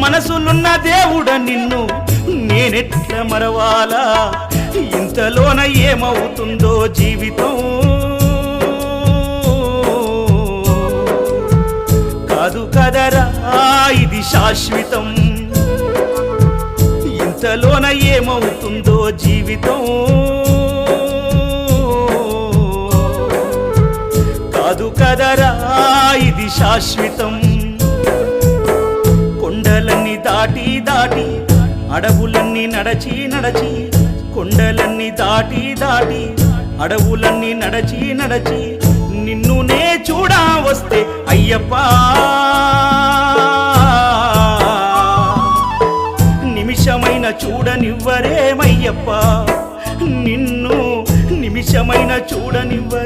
మనసులున్న దేవుడ నిన్ను నేనెట్ల మరవాలా ఇంతలోన ఏమవుతుందో జీవితం కాదు కదరా ఇది శాశ్వతం ఇంతలోన ఏమవుతుందో జీవితం కాదు కదరా ఇది శాశ్వతం కొండలన్నీ దాటి దాటి అడవులన్నీ నడచి నడచి కొండలన్నీ దాటి దాటి అడవులన్నీ నడచి నడచి నిన్ను నే చూడా వస్తే అయ్యప్ప నిమిషమైన చూడనివ్వరేమయ్యప్ప నిన్ను నిమిషమైన చూడనివ్వ